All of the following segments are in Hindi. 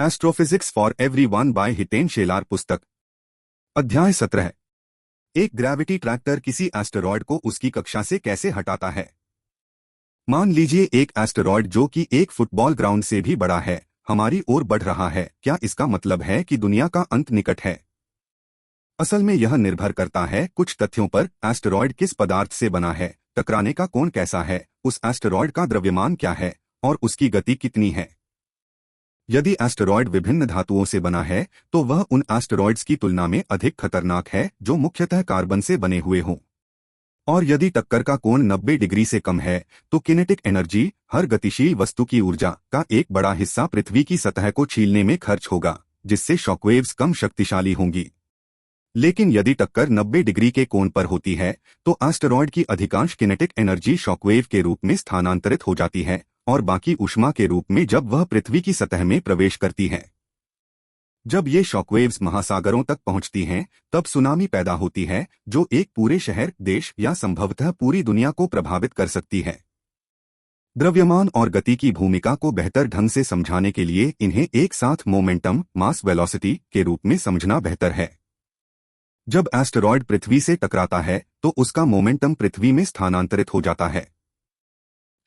Astrophysics for everyone by Hiten Shelar पुस्तक। अध्याय 17। एक ग्रेविटी ट्रैक्टर किसी एस्टेरॉयड को उसकी कक्षा से कैसे हटाता है। मान लीजिए एक एस्टेरॉयड जो कि एक फुटबॉल ग्राउंड से भी बड़ा है हमारी ओर बढ़ रहा है। क्या इसका मतलब है कि दुनिया का अंत निकट है? असल में यह निर्भर करता है कुछ तथ्यों पर। एस्टेरॉयड किस पदार्थ से बना है, टकराने का कोण कैसा है, उस एस्टेरॉयड का द्रव्यमान क्या है और उसकी गति कितनी है। यदि एस्टेरॉयड विभिन्न धातुओं से बना है तो वह उन एस्टेरॉयड्स की तुलना में अधिक खतरनाक है जो मुख्यतः कार्बन से बने हुए हों। और यदि टक्कर का कोण 90 डिग्री से कम है तो किनेटिक एनर्जी, हर गतिशील वस्तु की ऊर्जा का एक बड़ा हिस्सा पृथ्वी की सतह को छीलने में खर्च होगा, जिससे शॉकवेव्स कम शक्तिशाली होंगी। लेकिन यदि टक्कर 90 डिग्री के कोण पर होती है तो एस्टेरॉयड की अधिकांश किनेटिक एनर्जी शॉकवेव के रूप में स्थानांतरित हो जाती है और बाकी ऊष्मा के रूप में जब वह पृथ्वी की सतह में प्रवेश करती है। जब ये शॉकवेव्स महासागरों तक पहुंचती हैं तब सुनामी पैदा होती है जो एक पूरे शहर, देश या संभवतः पूरी दुनिया को प्रभावित कर सकती है। द्रव्यमान और गति की भूमिका को बेहतर ढंग से समझाने के लिए इन्हें एक साथ मोमेंटम, मास वेलोसिटी के रूप में समझना बेहतर है। जब एस्टेरॉयड पृथ्वी से टकराता है तो उसका मोमेंटम पृथ्वी में स्थानांतरित हो जाता है।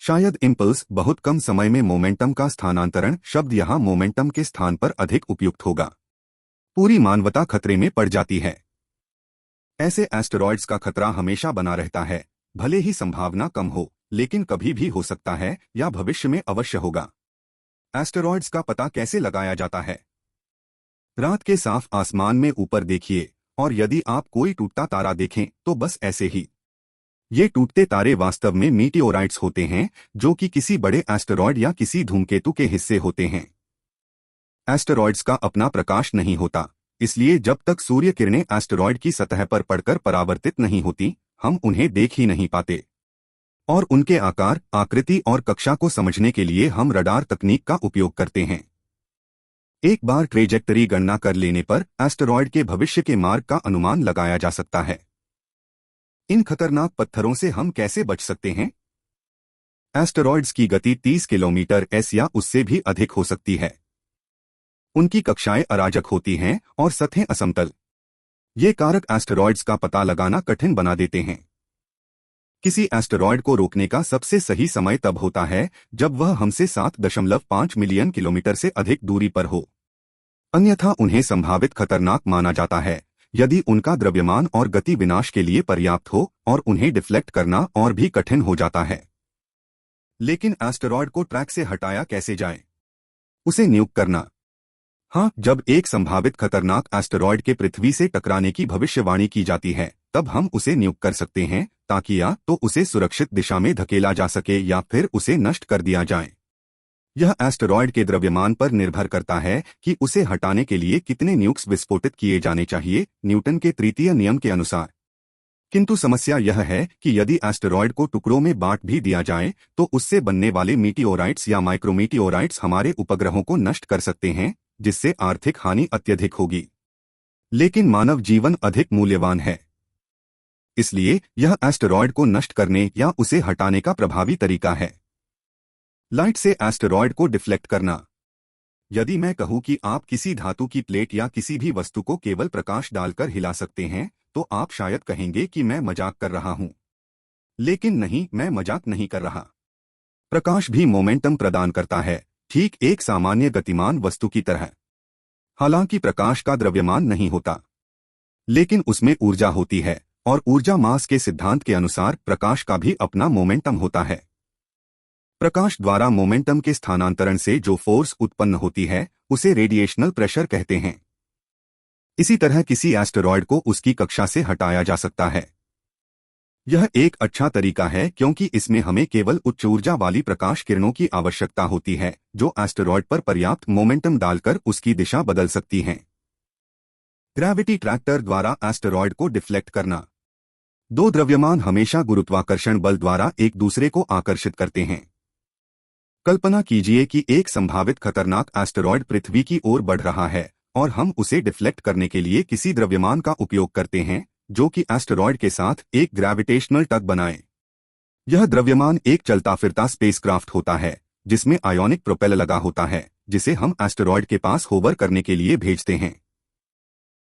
शायद इम्पल्स, बहुत कम समय में मोमेंटम का स्थानांतरण शब्द यहाँ मोमेंटम के स्थान पर अधिक उपयुक्त होगा। पूरी मानवता खतरे में पड़ जाती है। ऐसे एस्टेरॉयड्स का खतरा हमेशा बना रहता है, भले ही संभावना कम हो, लेकिन कभी भी हो सकता है या भविष्य में अवश्य होगा। एस्टेरॉयड्स का पता कैसे लगाया जाता है? रात के साफ आसमान में ऊपर देखिए और यदि आप कोई टूटता तारा देखें तो बस ऐसे ही। ये टूटते तारे वास्तव में मीटियोराइट्स होते हैं जो कि किसी बड़े एस्टेरॉयड या किसी धूमकेतु के हिस्से होते हैं। एस्टेरॉयड्स का अपना प्रकाश नहीं होता, इसलिए जब तक सूर्य किरणें एस्टेरॉयड की सतह पर पड़कर परावर्तित नहीं होती हम उन्हें देख ही नहीं पाते। और उनके आकार, आकृति और कक्षा को समझने के लिए हम रडार तकनीक का उपयोग करते हैं। एक बार ट्रेजेक्टरी गणना कर लेने पर एस्टेरॉयड के भविष्य के मार्ग का अनुमान लगाया जा सकता है। इन खतरनाक पत्थरों से हम कैसे बच सकते हैं? एस्टेरॉयड्स की गति 30 किलोमीटर/s या उससे भी अधिक हो सकती है। उनकी कक्षाएं अराजक होती हैं और सतहें असमतल। ये कारक एस्टेरॉयड्स का पता लगाना कठिन बना देते हैं। किसी एस्टेरॉयड को रोकने का सबसे सही समय तब होता है जब वह हमसे 7.5 मिलियन किलोमीटर से अधिक दूरी पर हो। अन्यथा उन्हें संभावित खतरनाक माना जाता है यदि उनका द्रव्यमान और गति विनाश के लिए पर्याप्त हो, और उन्हें डिफ्लेक्ट करना और भी कठिन हो जाता है। लेकिन एस्टेरॉयड को ट्रैक से हटाया कैसे जाए? उसे न्यूक करना। हाँ, जब एक संभावित खतरनाक एस्टेरॉयड के पृथ्वी से टकराने की भविष्यवाणी की जाती है तब हम उसे न्यूक कर सकते हैं ताकि या तो उसे सुरक्षित दिशा में धकेला जा सके या फिर उसे नष्ट कर दिया जाए। यह एस्टेरॉयड के द्रव्यमान पर निर्भर करता है कि उसे हटाने के लिए कितने न्यूक्स विस्फोटित किए जाने चाहिए, न्यूटन के तृतीय नियम के अनुसार। किंतु समस्या यह है कि यदि एस्टेरॉयड को टुकड़ों में बांट भी दिया जाए तो उससे बनने वाले मीटियोराइट्स या माइक्रोमीटियोराइट्स हमारे उपग्रहों को नष्ट कर सकते हैं, जिससे आर्थिक हानि अत्यधिक होगी। लेकिन मानव जीवन अधिक मूल्यवान है, इसलिए यह एस्टेरॉयड को नष्ट करने या उसे हटाने का प्रभावी तरीका है। लाइट से एस्टेरॉयड को डिफ्लेक्ट करना। यदि मैं कहूं कि आप किसी धातु की प्लेट या किसी भी वस्तु को केवल प्रकाश डालकर हिला सकते हैं तो आप शायद कहेंगे कि मैं मजाक कर रहा हूं। लेकिन नहीं, मैं मजाक नहीं कर रहा। प्रकाश भी मोमेंटम प्रदान करता है, ठीक एक सामान्य गतिमान वस्तु की तरह। हालांकि प्रकाश का द्रव्यमान नहीं होता, लेकिन उसमें ऊर्जा होती है और ऊर्जा मास के सिद्धांत के अनुसार प्रकाश का भी अपना मोमेंटम होता है। प्रकाश द्वारा मोमेंटम के स्थानांतरण से जो फोर्स उत्पन्न होती है उसे रेडिएशनल प्रेशर कहते हैं। इसी तरह किसी एस्टेरॉयड को उसकी कक्षा से हटाया जा सकता है। यह एक अच्छा तरीका है क्योंकि इसमें हमें केवल उच्च ऊर्जा वाली प्रकाश किरणों की आवश्यकता होती है जो एस्टेरॉयड पर पर्याप्त मोमेंटम डालकर उसकी दिशा बदल सकती हैं। ग्रेविटी ट्रैक्टर द्वारा एस्टेरॉयड को डिफ्लेक्ट करना। दो द्रव्यमान हमेशा गुरुत्वाकर्षण बल द्वारा एक दूसरे को आकर्षित करते हैं। कल्पना कीजिए कि एक संभावित खतरनाक एस्टेरॉयड पृथ्वी की ओर बढ़ रहा है और हम उसे डिफ्लेक्ट करने के लिए किसी द्रव्यमान का उपयोग करते हैं जो कि एस्टेरॉयड के साथ एक ग्रेविटेशनल टग बनाए। यह द्रव्यमान एक चलता फिरता स्पेसक्राफ्ट होता है जिसमें आयोनिक प्रोपेलर लगा होता है जिसे हम एस्टेरॉयड के पास होवर करने के लिए भेजते हैं।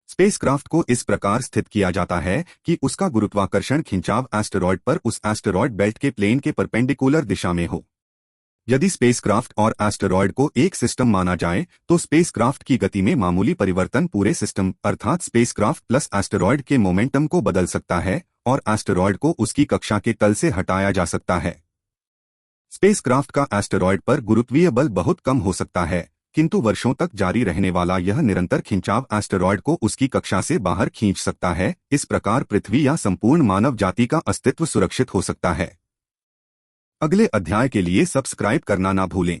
स्पेसक्राफ्ट को इस प्रकार स्थित किया जाता है कि उसका गुरुत्वाकर्षण खिंचाव एस्टेरॉयड पर उस एस्टेरॉयड बेल्ट के प्लेन के परपेंडिकुलर दिशा में हो। यदि स्पेसक्राफ्ट और एस्टेरॉयड को एक सिस्टम माना जाए तो स्पेसक्राफ्ट की गति में मामूली परिवर्तन पूरे सिस्टम अर्थात स्पेसक्राफ्ट प्लस एस्टेरॉयड के मोमेंटम को बदल सकता है और एस्टेरॉयड को उसकी कक्षा के तल से हटाया जा सकता है। स्पेसक्राफ्ट का एस्टेरॉयड पर गुरुत्वीय बल बहुत कम हो सकता है, किंतु वर्षों तक जारी रहने वाला यह निरंतर खिंचाव एस्टेरॉयड को उसकी कक्षा से बाहर खींच सकता है। इस प्रकार पृथ्वी या संपूर्ण मानव जाति का अस्तित्व सुरक्षित हो सकता है। अगले अध्याय के लिए सब्सक्राइब करना ना भूलें।